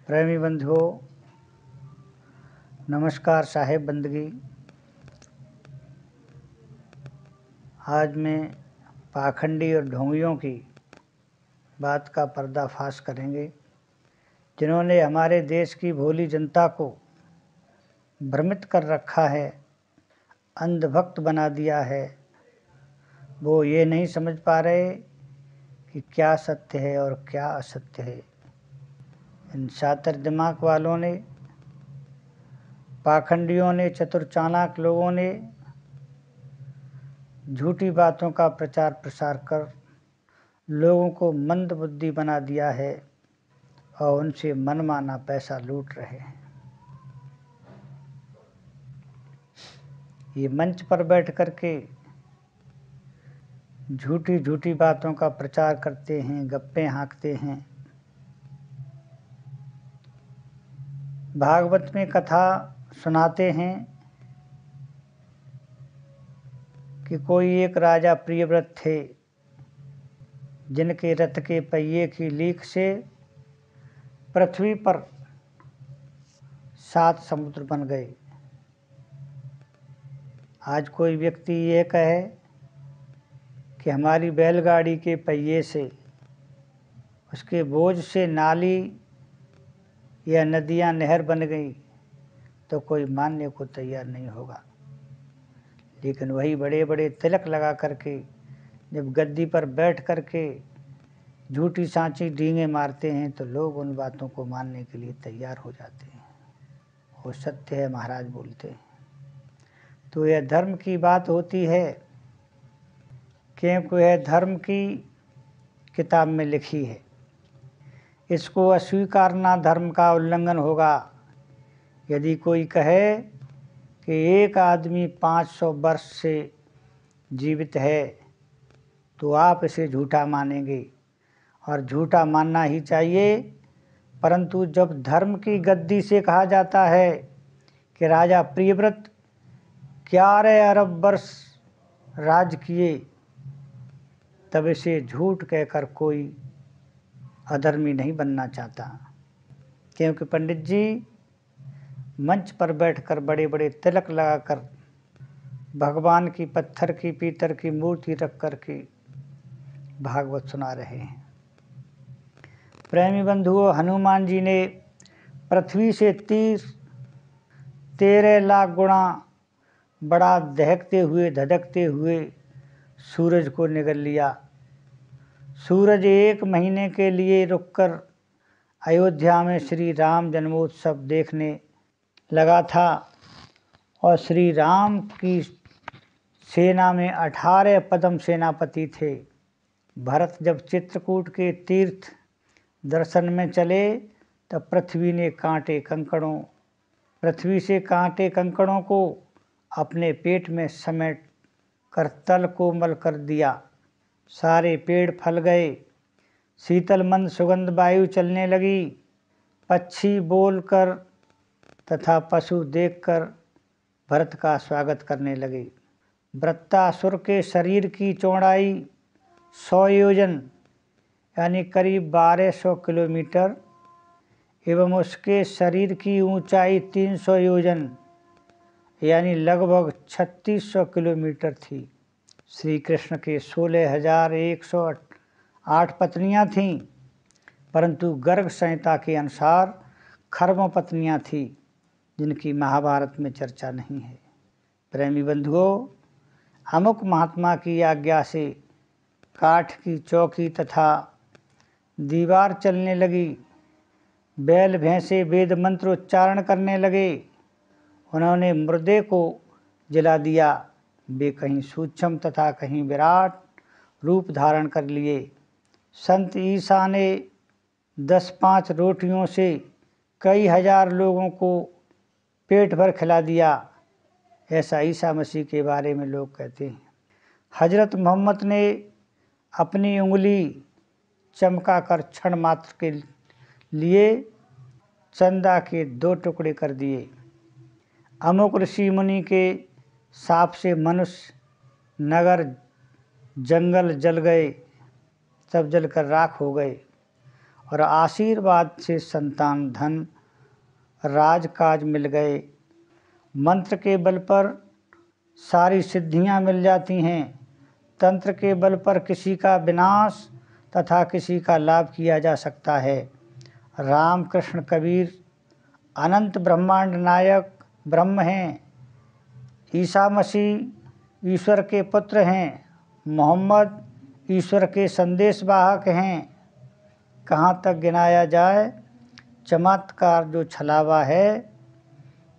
प्रेमी बंधुओं, नमस्कार साहेब बंदगी। आज मैं पाखंडी और ढोंगियों की बात का पर्दाफाश करेंगे, जिन्होंने हमारे देश की भोली जनता को भ्रमित कर रखा है, अंधभक्त बना दिया है। वो ये नहीं समझ पा रहे कि क्या सत्य है और क्या असत्य है। इन शातिर दिमाग वालों ने, पाखंडियों ने, चतुर चालाक लोगों ने झूठी बातों का प्रचार प्रसार कर लोगों को मंद बुद्धि बना दिया है और उनसे मनमाना पैसा लूट रहे हैं। ये मंच पर बैठ करके झूठी झूठी बातों का प्रचार करते हैं, गप्पे हाँकते हैं। भागवत में कथा सुनाते हैं कि कोई एक राजा प्रियव्रत थे, जिनके रथ के पहिए की लीक से पृथ्वी पर 7 समुद्र बन गए। आज कोई व्यक्ति यह कहे कि हमारी बैलगाड़ी के पहिए से, उसके बोझ से नाली या नदियां नहर बन गई, तो कोई मानने को तैयार नहीं होगा। लेकिन वही बड़े बड़े तिलक लगा करके जब गद्दी पर बैठ करके झूठी सांची डींगे मारते हैं, तो लोग उन बातों को मानने के लिए तैयार हो जाते हैं। वो सत्य है महाराज बोलते हैं। तो यह धर्म की बात होती है, क्योंकि यह धर्म की किताब में लिखी है। इसको अस्वीकारना धर्म का उल्लंघन होगा। यदि कोई कहे कि एक आदमी 500 वर्ष से जीवित है, तो आप इसे झूठा मानेंगे, और झूठा मानना ही चाहिए। परंतु जब धर्म की गद्दी से कहा जाता है कि राजा प्रियव्रत 11 अरब वर्ष राज किए, तब इसे झूठ कहकर कोई अधर्मी नहीं बनना चाहता। क्योंकि पंडित जी मंच पर बैठकर बड़े बड़े तिलक लगाकर भगवान की पत्थर की पीतल की मूर्ति रख कर के भागवत सुना रहे हैं। प्रेमी बंधुओं, हनुमान जी ने पृथ्वी से 13 लाख गुणा बड़ा दहकते हुए धधकते हुए सूरज को निगल लिया। सूरज 1 महीने के लिए रुककर अयोध्या में श्री राम जन्मोत्सव देखने लगा था, और श्री राम की सेना में 18 पद्म सेनापति थे। भरत जब चित्रकूट के तीर्थ दर्शन में चले, तब पृथ्वी से कांटे कंकड़ों को अपने पेट में समेट कर तल कोमल कर दिया। सारे पेड़ फल गए, शीतल मंद सुगंध वायु चलने लगी। पक्षी बोलकर तथा पशु देखकर भरत का स्वागत करने लगे। वृत्तासुर के शरीर की चौड़ाई 100 योजन यानी करीब 1200 किलोमीटर एवं उसके शरीर की ऊंचाई 300 योजन यानी लगभग 3600 किलोमीटर थी। श्री कृष्ण के 16,108 पत्नियां थीं, परंतु गर्ग संहिता के अनुसार खर्व पत्नियां थीं, जिनकी महाभारत में चर्चा नहीं है। प्रेमी बंधुओं, अमुक महात्मा की आज्ञा से काठ की चौकी तथा दीवार चलने लगी। बैल भैंसे वेद मंत्र उच्चारण करने लगे। उन्होंने मुर्दे को जला दिया। वे कहीं सूक्ष्म तथा कहीं विराट रूप धारण कर लिए। संत ईसा ने 10-5 रोटियों से कई हजार लोगों को पेट भर खिला दिया, ऐसा ईसा मसीह के बारे में लोग कहते हैं। हजरत मोहम्मद ने अपनी उंगली चमकाकर क्षण मात्र के लिए चंदा के 2 टुकड़े कर दिए। अमुक ऋषि मुनि के साप से मनुष्य, नगर, जंगल जल गए, सब जलकर राख हो गए। और आशीर्वाद से संतान, धन, राजकाज मिल गए। मंत्र के बल पर सारी सिद्धियां मिल जाती हैं। तंत्र के बल पर किसी का विनाश तथा किसी का लाभ किया जा सकता है। राम, कृष्ण, कबीर अनंत ब्रह्मांड नायक ब्रह्म हैं। ईसा मसीह ईश्वर के पुत्र हैं। मोहम्मद ईश्वर के संदेशवाहक हैं। कहाँ तक गिनाया जाए, चमत्कार जो छलावा है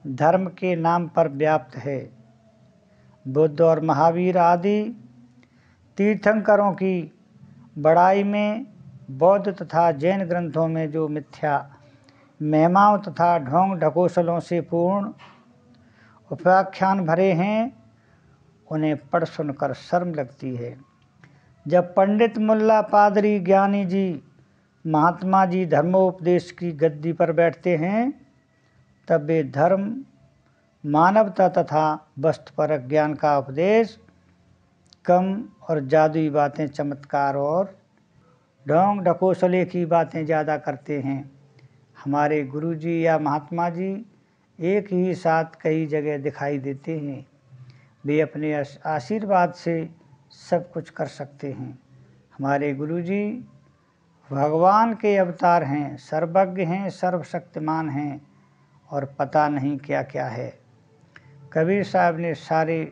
धर्म के नाम पर व्याप्त है। बुद्ध और महावीर आदि तीर्थंकरों की बड़ाई में बौद्ध तथा जैन ग्रंथों में जो मिथ्या महिमाओं तथा ढोंग ढकोसलों से पूर्ण उपाख्यान भरे हैं, उन्हें पढ़ सुनकर शर्म लगती है। जब पंडित, मुल्ला, पादरी, ज्ञानी जी, महात्मा जी धर्मोपदेश की गद्दी पर बैठते हैं, तब वे धर्म, मानवता तथा वस्तुपरक ज्ञान का उपदेश कम और जादुई बातें, चमत्कार और ढोंग ढकोसले की बातें ज़्यादा करते हैं। हमारे गुरुजी या महात्मा जी एक ही साथ कई जगह दिखाई देते हैं। वे अपने आशीर्वाद से सब कुछ कर सकते हैं। हमारे गुरुजी भगवान के अवतार हैं, सर्वज्ञ हैं, सर्वशक्तिमान हैं और पता नहीं क्या क्या है। कबीर साहब ने सारे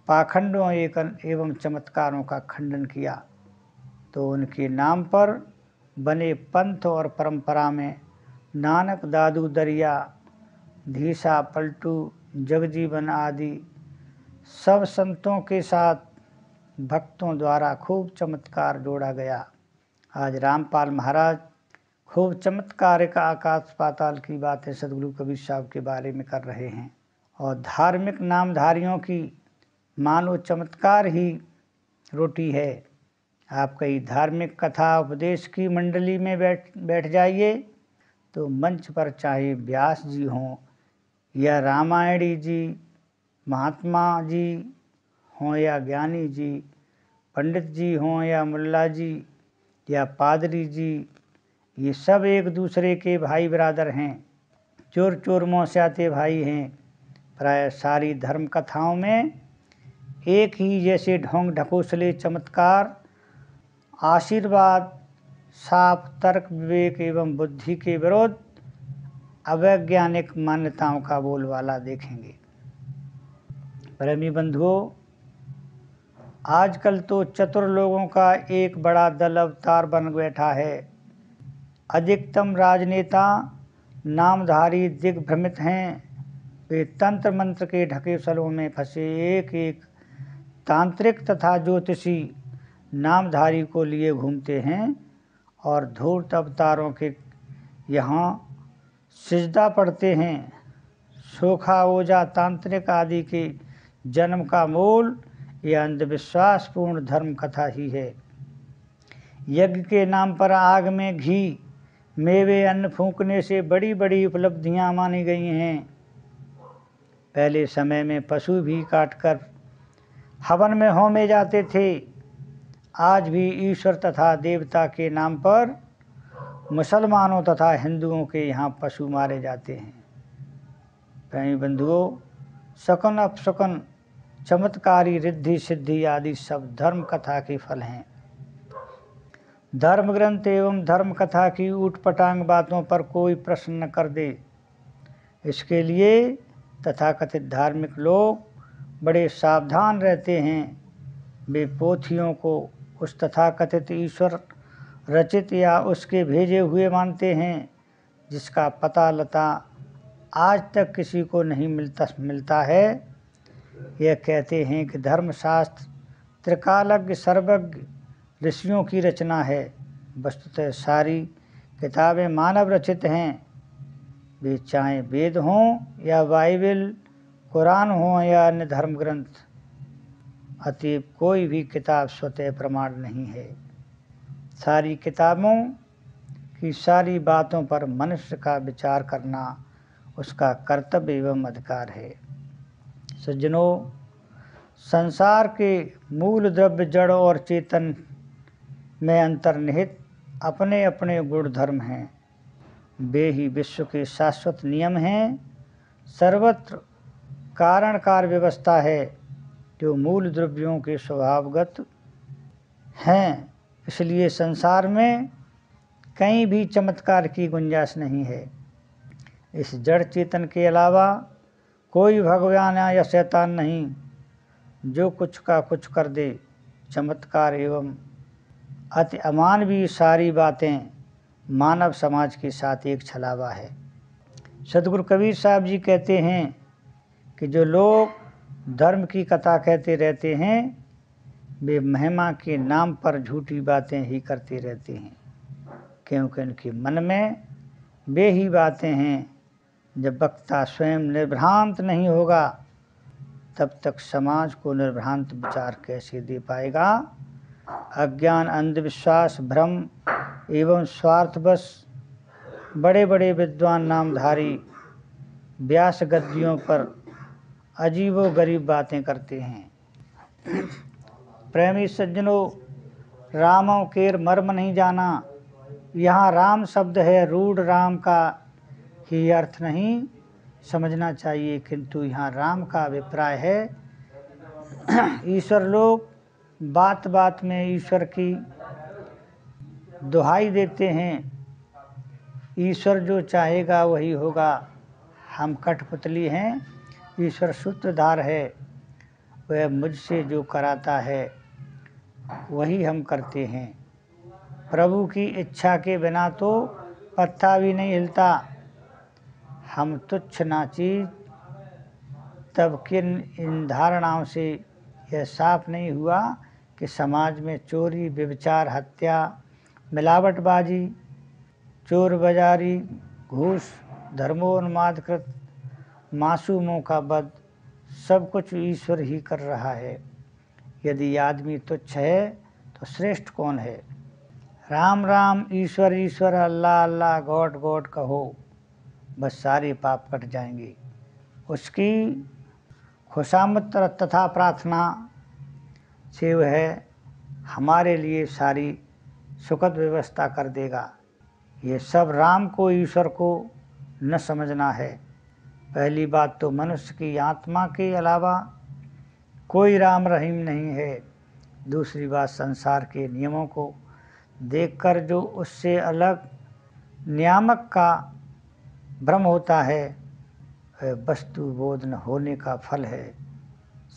पाखंडों एवं चमत्कारों का खंडन किया, तो उनके नाम पर बने पंथ और परंपरा में नानक, दादू दरिया, धीसा, पलटू, जगजीवन आदि सब संतों के साथ भक्तों द्वारा खूब चमत्कार जोड़ा गया। आज रामपाल महाराज खूब चमत्कारिक आकाश पाताल की बातें सदगुरु कबीर साहब के बारे में कर रहे हैं और धार्मिक नामधारियों की मानो चमत्कार ही रोटी है। आप कई धार्मिक कथा उपदेश की मंडली में बैठ जाइए तो मंच पर चाहे व्यास जी हों या रामायणी जी, महात्मा जी हों या ज्ञानी जी, पंडित जी हों या मुल्ला जी या पादरी जी, ये सब एक दूसरे के भाई बरादर हैं, चोर चोर मौस्याते भाई हैं। प्राय सारी धर्म कथाओं में एक ही जैसे ढोंग ढकोसले, चमत्कार, आशीर्वाद, साफ तर्क, विवेक एवं बुद्धि के विरोध अवैज्ञानिक मान्यताओं का बोलबाला देखेंगे। प्रेमी बंधुओं, आजकल तो चतुर लोगों का एक बड़ा दल अवतार बन बैठा है। अधिकतम राजनेता नामधारी दिग्भ्रमित हैं। वे तंत्र मंत्र के ढकेसलों में फंसे एक एक तांत्रिक तथा ज्योतिषी नामधारी को लिए घूमते हैं और धूर्त अवतारों के यहाँ सिजदा पड़ते हैं। सोखा, ओझा, तांत्रिक आदि के जन्म का मूल यह अंधविश्वासपूर्ण धर्म कथा ही है। यज्ञ के नाम पर आग में घी, मेवे, अन्न फूंकने से बड़ी बड़ी उपलब्धियां मानी गई हैं। पहले समय में पशु भी काटकर हवन में होमे जाते थे। आज भी ईश्वर तथा देवता के नाम पर मुसलमानों तथा हिंदुओं के यहाँ पशु मारे जाते हैं। प्रेमी बंधुओं, शकुन अपशकुन, चमत्कारी, रिद्धि सिद्धि आदि सब धर्म कथा के फल हैं। धर्म ग्रंथ एवं धर्म कथा की ऊटपटांग बातों पर कोई प्रश्न न कर दे। इसके लिए तथाकथित धार्मिक लोग बड़े सावधान रहते हैं। वे पोथियों को उस तथाकथित ईश्वर रचित या उसके भेजे हुए मानते हैं, जिसका पता लता आज तक किसी को नहीं मिलता है। यह कहते हैं कि धर्मशास्त्र त्रिकालज्ञ सर्वज्ञ ऋषियों की रचना है। वस्तुतः सारी किताबें मानव रचित हैं। वे चाहे वेद हों या बाइबल, कुरान हों या अन्य धर्म ग्रंथ, अतएव कोई भी किताब स्वतः प्रमाण नहीं है। सारी किताबों की सारी बातों पर मनुष्य का विचार करना उसका कर्तव्य एवं अधिकार है। सज्जनों, संसार के मूल द्रव्य जड़ और चेतन में अंतर्निहित अपने अपने गुण धर्म हैं, वे ही विश्व के शाश्वत नियम हैं। सर्वत्र कारण कार्य व्यवस्था है जो मूल द्रव्यों के स्वभावगत हैं, इसलिए संसार में कहीं भी चमत्कार की गुंजाइश नहीं है। इस जड़ चेतन के अलावा कोई भगवान या शैतान नहीं जो कुछ का कुछ कर दे। चमत्कार एवं अति अमानवीय सारी बातें मानव समाज के साथ एक छलावा है। सदगुरु कबीर साहब जी कहते हैं कि जो लोग धर्म की कथा कहते रहते हैं वे महिमा के नाम पर झूठी बातें ही करते रहते हैं, क्योंकि उनके मन में वे ही बातें हैं। जब वक्ता स्वयं निर्भ्रांत नहीं होगा तब तक समाज को निर्भ्रांत विचार कैसे दे पाएगा। अज्ञान, अंधविश्वास, भ्रम एवं स्वार्थवश बड़े बड़े विद्वान नामधारी व्यास गद्दियों पर अजीबो गरीब बातें करते हैं। प्रेमी सज्जनों, रामों केर मर्म नहीं जाना। यहाँ राम शब्द है, रूढ़ राम का ही अर्थ नहीं समझना चाहिए, किंतु यहाँ राम का अभिप्राय है ईश्वर। लोग बात बात में ईश्वर की दुहाई देते हैं, ईश्वर जो चाहेगा वही होगा। हम कठपुतली हैं, ईश्वर सूत्रधार है, वह मुझसे जो कराता है वही हम करते हैं। प्रभु की इच्छा के बिना तो पत्ता भी नहीं हिलता। हम तुच्छ नाचीज, तब किन इन धारणाओं से यह साफ नहीं हुआ कि समाज में चोरी, व्यभिचार, हत्या, मिलावटबाजी, चोर बाजारी, घूस, धर्मोन्मादकृत, मासूमों का वध सब कुछ ईश्वर ही कर रहा है। यदि आदमी तुच्छ है तो श्रेष्ठ कौन है। राम राम, ईश्वर ईश्वर, अल्लाह अल्लाह, गॉड गॉड कहो, बस सारे पाप कट जाएंगे। उसकी खुशामद तथा प्रार्थना से वह हमारे लिए सारी सुखद व्यवस्था कर देगा। ये सब राम को, ईश्वर को न समझना है। पहली बात तो मनुष्य की आत्मा के अलावा कोई राम रहीम नहीं है। दूसरी बात, संसार के नियमों को देखकर जो उससे अलग नियामक का भ्रम होता है वह वस्तु बोध न होने का फल है।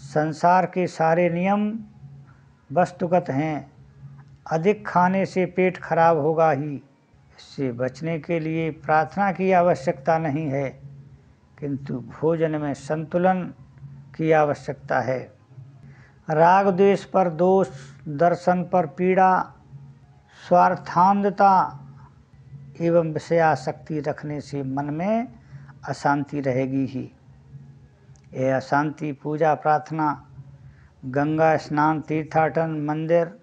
संसार के सारे नियम वस्तुगत हैं। अधिक खाने से पेट खराब होगा ही। इससे बचने के लिए प्रार्थना की आवश्यकता नहीं है, किंतु भोजन में संतुलन की आवश्यकता है। राग द्वेष पर दोष, दर्शन पर पीड़ा, स्वार्थान्धता एवं विषयासक्ति रखने से मन में अशांति रहेगी ही। यह अशांति पूजा प्रार्थना, गंगा स्नान, तीर्थाटन, मंदिर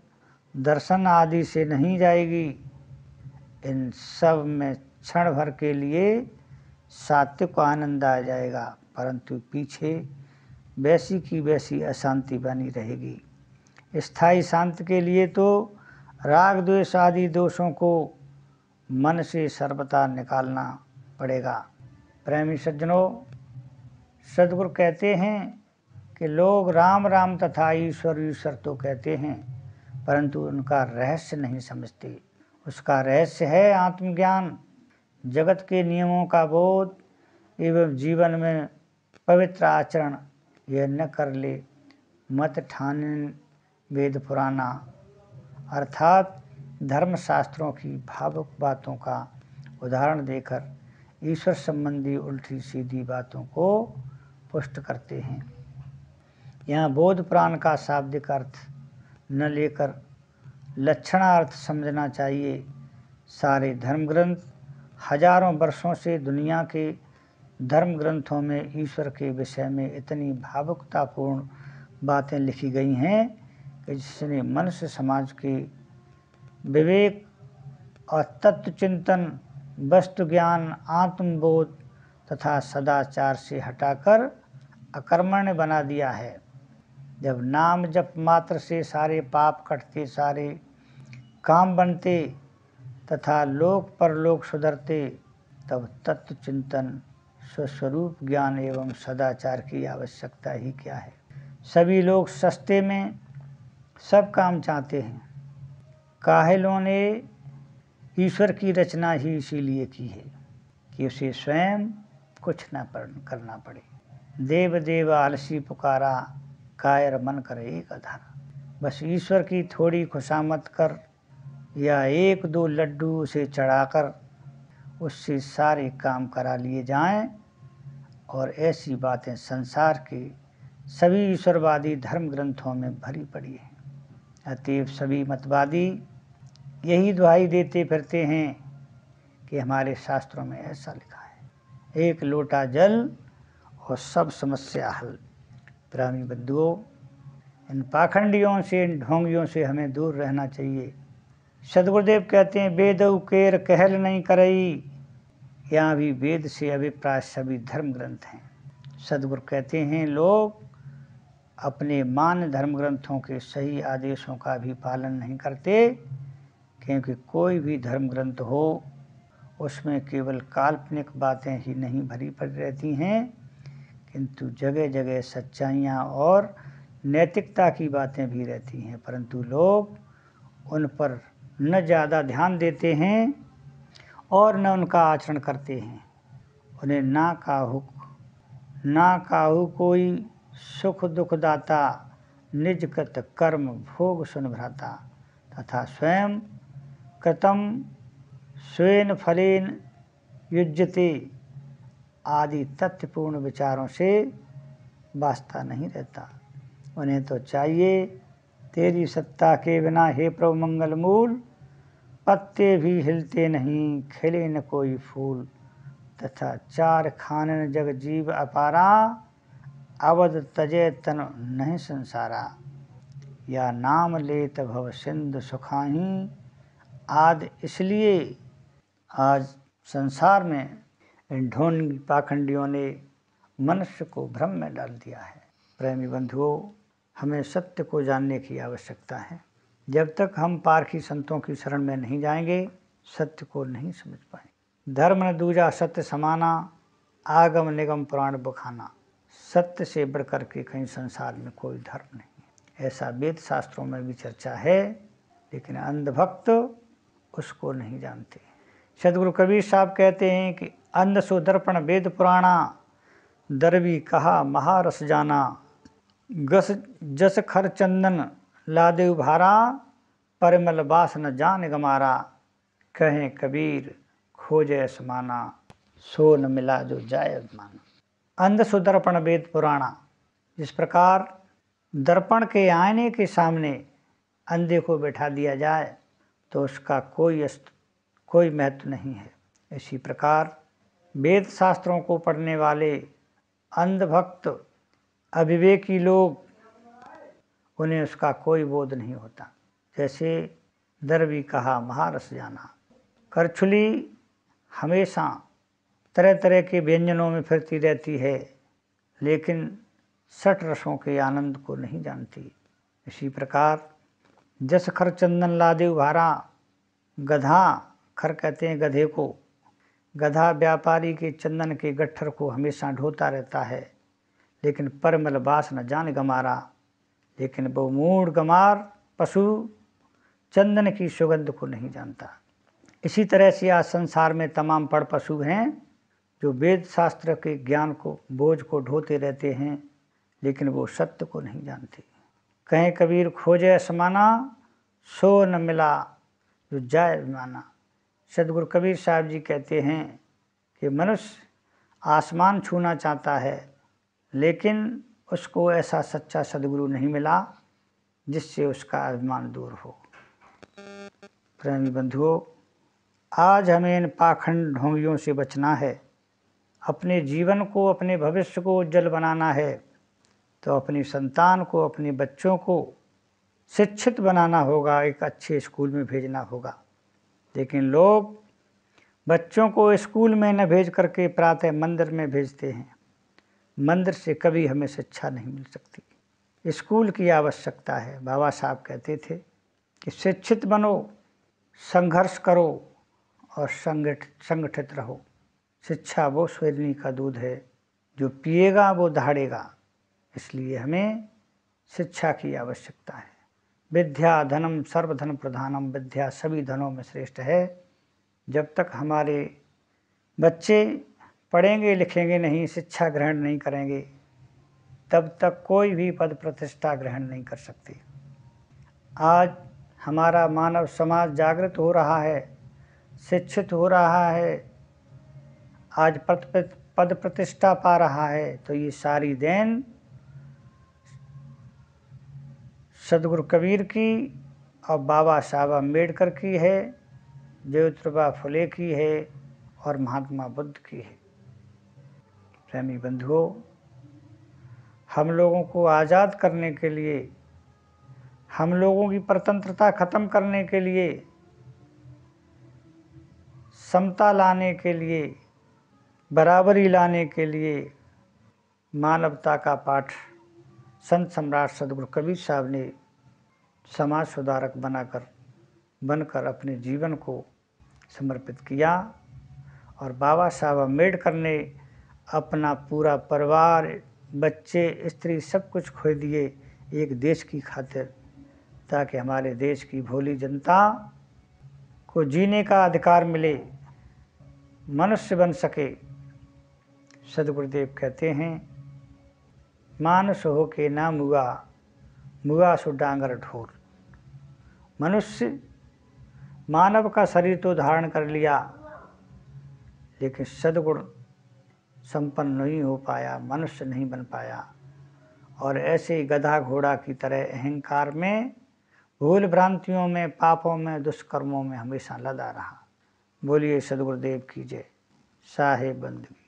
दर्शन आदि से नहीं जाएगी। इन सब में क्षण भर के लिए सात्विक आनंद आ जाएगा, परंतु पीछे वैसी की वैसी अशांति बनी रहेगी। स्थायी शांति के लिए तो राग द्वेष आदि दोषों को मन से सर्वथा निकालना पड़ेगा। प्रेमी सज्जनों, सदगुरु कहते हैं कि लोग राम राम तथा ईश्वर ईश्वर तो कहते हैं, परंतु उनका रहस्य नहीं समझते। उसका रहस्य है आत्मज्ञान, जगत के नियमों का बोध एवं जीवन में पवित्र आचरण। यह न कर ले मत ठानन वेद पुराना, अर्थात धर्मशास्त्रों की भावुक बातों का उदाहरण देकर ईश्वर संबंधी उल्टी सीधी बातों को पुष्ट करते हैं। यहाँ बोध पुराण का शाब्दिक अर्थ न लेकर लक्षणार्थ समझना चाहिए। सारे धर्म ग्रंथ हजारों वर्षों से दुनिया के धर्म ग्रंथों में ईश्वर के विषय में इतनी भावुकतापूर्ण बातें लिखी गई हैं कि जिसने मनुष्य समाज के विवेक और तत्व चिंतन, वस्तु ज्ञान, आत्मबोध तथा सदाचार से हटाकर अकर्मण्य बना दिया है। जब नाम जप मात्र से सारे पाप कटते, सारे काम बनते, तथा लोक परलोक सुधरते, तब तत्व चिंतन, स्वस्वरूप ज्ञान एवं सदाचार की आवश्यकता ही क्या है। सभी लोग सस्ते में सब काम चाहते हैं। काहेलों ने ईश्वर की रचना ही इसीलिए की है कि उसे स्वयं कुछ न करना पड़े। देव देव आलसी पुकारा, कायर मन कर एक अधारा। बस ईश्वर की थोड़ी खुशामद कर या एक दो लड्डू उसे चढ़ाकर उससे सारे काम करा लिए जाएं। और ऐसी बातें संसार के सभी ईश्वरवादी धर्म ग्रंथों में भरी पड़ी हैं। अतएव सभी मतवादी यही दुहाई देते फिरते हैं कि हमारे शास्त्रों में ऐसा लिखा है, एक लोटा जल और सब समस्या हल। प्रेमी बंधुओं, इन पाखंडियों से, इन ढोंगियों से हमें दूर रहना चाहिए। सदगुरुदेव कहते हैं, वेदऊ केर कहल नहीं करई। यहाँ भी वेद से अभिप्राय सभी धर्म ग्रंथ हैं। सदगुरु कहते हैं, लोग अपने मान्य धर्म ग्रंथों के सही आदेशों का भी पालन नहीं करते, क्योंकि कोई भी धर्म ग्रंथ हो उसमें केवल काल्पनिक बातें ही नहीं भरी पड़ी रहती हैं, किंतु जगह जगह सच्चाइयाँ और नैतिकता की बातें भी रहती हैं, परंतु लोग उन पर न ज़्यादा ध्यान देते हैं और न उनका आचरण करते हैं। उन्हें ना काहू कोई सुख दुख दाता, निजकृत कर्म भोग सुन भ्राता, तथा स्वयं कृतम स्वेन फलेन युज्यते आदि तथ्यपूर्ण विचारों से वास्ता नहीं रहता। उन्हें तो चाहिए, तेरी सत्ता के बिना हे प्रभु मंगल मूल, पत्ते भी हिलते नहीं, खिले न कोई फूल, तथा चार खानन जग जीव अपारा, अवध तजे तन नहीं संसारा, या नाम लेत भव सिंधु सुखाही आदि। इसलिए आज संसार में इन ढोंगी पाखंडियों ने मनुष्य को भ्रम में डाल दिया है। प्रेमी बंधुओं, हमें सत्य को जानने की आवश्यकता है। जब तक हम पारखी संतों की शरण में नहीं जाएंगे, सत्य को नहीं समझ पाएंगे। धर्म न दूजा सत्य समाना, आगम निगम पुराण बखाना। सत्य से बढ़कर के कहीं संसार में कोई धर्म नहीं है, ऐसा वेद शास्त्रों में भी चर्चा है, लेकिन अंधभक्त उसको नहीं जानते। सदगुरु कबीर साहब कहते हैं कि अंध सो दर्पण वेद पुराणा, दरबी कहा महारस जाना, जस खर चंदन लादेव भारा, परिमल बास न जान गमारा, कहें कबीर खोजे समाना, सो न मिला जो जाय अभिमाना। अंध सो दर्पण वेद पुराणा। जिस प्रकार दर्पण के आईने के सामने अंधे को बैठा दिया जाए तो उसका कोई महत्व नहीं है, इसी प्रकार वेद शास्त्रों को पढ़ने वाले अंधभक्त अविवेकी लोग, उन्हें उसका कोई बोध नहीं होता। जैसे दरबी कहा महारस जाना। करछुली हमेशा तरह तरह के व्यंजनों में फिरती रहती है, लेकिन 60 रसों के आनंद को नहीं जानती। इसी प्रकार जस खर चंदन लादेव भारा, गधा, खर कहते हैं गधे को, गधा व्यापारी के चंदन के गट्ठर को हमेशा ढोता रहता है, लेकिन परमल बास न जान गमारा, लेकिन वो मूढ़ गमार पशु चंदन की सुगंध को नहीं जानता। इसी तरह से आज संसार में तमाम पड़ पशु हैं जो वेद शास्त्र के ज्ञान को, बोझ को ढोते रहते हैं, लेकिन वो सत्य को नहीं जानते। कहें कबीर खोजे समाना, सो न मिला जो जाय अभिमाना। सदगुरु कबीर साहब जी कहते हैं कि मनुष्य आसमान छूना चाहता है, लेकिन उसको ऐसा सच्चा सदगुरु नहीं मिला जिससे उसका अभिमान दूर हो। प्रेमी बंधुओं, आज हमें इन पाखंड ढोंगियों से बचना है। अपने जीवन को, अपने भविष्य को उज्जवल बनाना है तो अपनी संतान को, अपने बच्चों को शिक्षित बनाना होगा, एक अच्छे स्कूल में भेजना होगा। लेकिन लोग बच्चों को स्कूल में न भेज करके प्रातः मंदिर में भेजते हैं। मंदिर से कभी हमें शिक्षा नहीं मिल सकती, स्कूल की आवश्यकता है। बाबा साहब कहते थे कि शिक्षित बनो, संघर्ष करो, और संगठित रहो। शिक्षा वो स्वैरिणी का दूध है, जो पिएगा वो दहाड़ेगा। इसलिए हमें शिक्षा की आवश्यकता है। विद्या धनम सर्वधन प्रधानम, विद्या सभी धनों में श्रेष्ठ है। जब तक हमारे बच्चे पढ़ेंगे लिखेंगे नहीं, शिक्षा ग्रहण नहीं करेंगे, तब तक कोई भी पद प्रतिष्ठा ग्रहण नहीं कर सकते। आज हमारा मानव समाज जागृत हो रहा है, शिक्षित हो रहा है, आज पद प्रतिष्ठा पा रहा है, तो ये सारी देन सदगुरु कबीर की और बाबा साहब अम्बेडकर की है, ज्योतिबा फुले की है और महात्मा बुद्ध की है। प्रेमी बंधुओं, हम लोगों को आज़ाद करने के लिए, हम लोगों की परतंत्रता खत्म करने के लिए, समता लाने के लिए, बराबरी लाने के लिए मानवता का पाठ संत सम्राट सदगुरु कबीर साहब ने समाज सुधारक बनकर अपने जीवन को समर्पित किया। और बाबा साहब अम्बेडकर ने अपना पूरा परिवार, बच्चे, स्त्री सब कुछ खो दिए एक देश की खातिर, ताकि हमारे देश की भोली जनता को जीने का अधिकार मिले, मनुष्य बन सके। सदगुरुदेव कहते हैं, मानुष हो के ना मुआ, मुआ सो डांगर ढोर। मनुष्य मानव का शरीर तो धारण कर लिया, लेकिन सद्गुण संपन्न नहीं हो पाया, मनुष्य नहीं बन पाया। और ऐसे ही गधा घोड़ा की तरह अहंकार में, भूल भ्रांतियों में, पापों में, दुष्कर्मों में हमेशा लदा रहा। बोलिए सदगुरुदेव की जय। साहेब बंदगी।